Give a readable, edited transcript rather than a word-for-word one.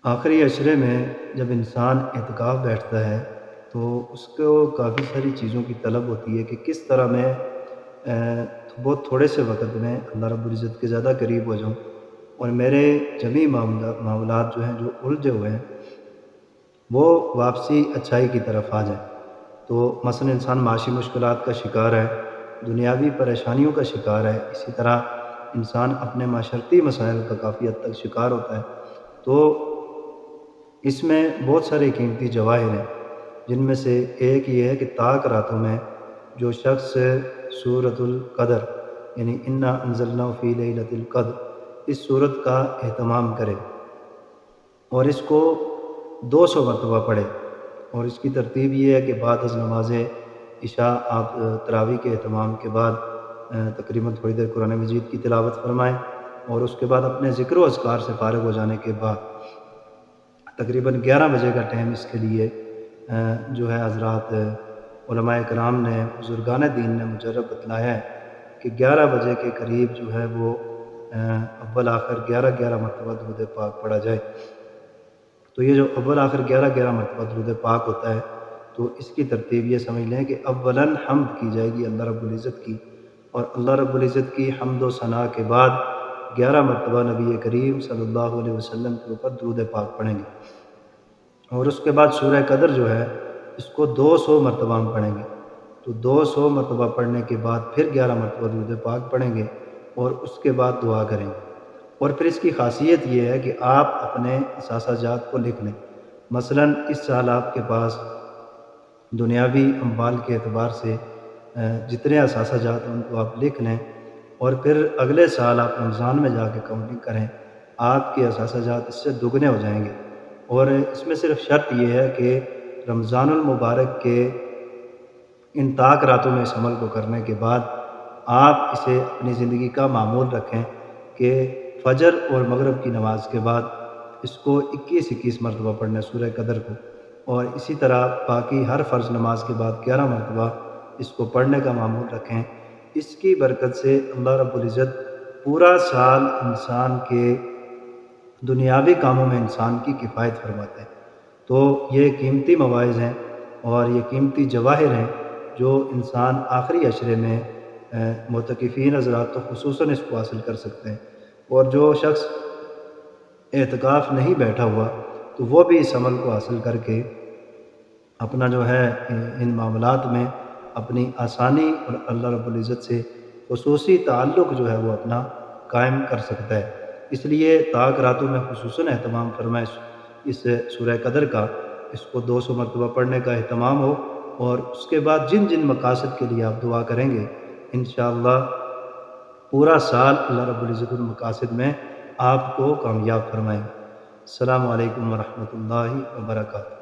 آخری عشرے میں جب انسان اعتکاف بیٹھتا ہے تو اس کو کافی ساری چیزوں کی طلب ہوتی ہے کہ کس طرح میں بہت تھوڑے سے وقت میں اللہ رب العزت کے زیادہ قریب ہو جاؤں اور میرے جمی معاملات جو ہیں جو الجھے ہوئے ہیں وہ واپسی اچھائی کی طرف آ جائیں۔ تو مثلا انسان معاشی مشکلات کا شکار ہے، دنیاوی پریشانیوں کا شکار ہے، اسی طرح انسان اپنے معاشرتی مسائل کا کافی حد تک شکار ہوتا ہے۔ تو اس میں بہت سارے قیمتی جواہر ہیں، جن میں سے ایک یہ ہے کہ طاق راتوں میں جو شخص سورۃ القدر یعنی انا انزلناہ فی لیلۃ القدر اس صورت کا اہتمام کرے اور اس کو 200 مرتبہ پڑھے، اور اس کی ترتیب یہ ہے کہ بعد از نماز عشاء آپ تراویح کے اہتمام کے بعد تقریباً تھوڑی دیر قرآن مجید کی تلاوت فرمائیں، اور اس کے بعد اپنے ذکر و اذکار سے فارغ ہو جانے کے بعد تقریباً 11 بجے کا ٹائم اس کے لیے جو ہے حضرات علماء کرام نے بزرگان دین نے مجرب بتلایا ہے کہ 11 بجے کے قریب جو ہے وہ اول آخر 11 مرتبہ درود پاک پڑھا جائے۔ تو یہ جو اول آخر 11 مرتبہ درود پاک ہوتا ہے، تو اس کی ترتیب یہ سمجھ لیں کہ اولاً حمد کی جائے گی اللہ رب العزت کی، اور اللہ رب العزت کی حمد و ثناء کے بعد 11 مرتبہ نبی کریم صلی اللہ علیہ وسلم کے اوپر درود پاک پڑھیں گے، اور اس کے بعد سورہ قدر جو ہے اس کو 200 مرتبہ ہم پڑھیں گے۔ تو 200 مرتبہ پڑھنے کے بعد پھر 11 مرتبہ درود پاک پڑھیں گے اور اس کے بعد دعا کریں گے۔ اور پھر اس کی خاصیت یہ ہے کہ آپ اپنے اثاثہ جات کو لکھ لیں۔ مثلاً اس سال آپ کے پاس دنیاوی اموال کے اعتبار سے جتنے اثاثہ جات ہیں ان کو آپ لکھ لیں، اور پھر اگلے سال آپ رمضان میں جا کے کاؤنٹنگ کریں، آپ کے اثاثہ جات اس سے دگنے ہو جائیں گے۔ اور اس میں صرف شرط یہ ہے کہ رمضان المبارک کے ان طاق راتوں میں اس عمل کو کرنے کے بعد آپ اسے اپنی زندگی کا معمول رکھیں کہ فجر اور مغرب کی نماز کے بعد اس کو 21 مرتبہ پڑھنا سورہ قدر کو، اور اسی طرح باقی ہر فرض نماز کے بعد 11 مرتبہ اس کو پڑھنے کا معمول رکھیں۔ اس کی برکت سے اللہ رب العزت پورا سال انسان کے دنیاوی کاموں میں انسان کی کفایت فرماتے ہیں۔ تو یہ قیمتی مواعظ ہیں اور یہ قیمتی جواہر ہیں جو انسان آخری عشرے میں معتکفین حضرات تو خصوصاً اس کو حاصل کر سکتے ہیں، اور جو شخص اعتکاف نہیں بیٹھا ہوا تو وہ بھی اس عمل کو حاصل کر کے اپنا جو ہے ان معاملات میں اپنی آسانی اور اللہ رب العزت سے خصوصی تعلق جو ہے وہ اپنا قائم کر سکتا ہے۔ اس لیے طاق راتوں میں خصوصاً اہتمام فرمائے اس سورہ قدر کا، اس کو 200 مرتبہ پڑھنے کا اہتمام ہو، اور اس کے بعد جن جن مقاصد کے لیے آپ دعا کریں گے انشاءاللہ پورا سال اللہ رب العزت المقاصد میں آپ کو کامیاب فرمائیں گے۔ السلام علیکم ورحمۃ اللہ وبرکاتہ۔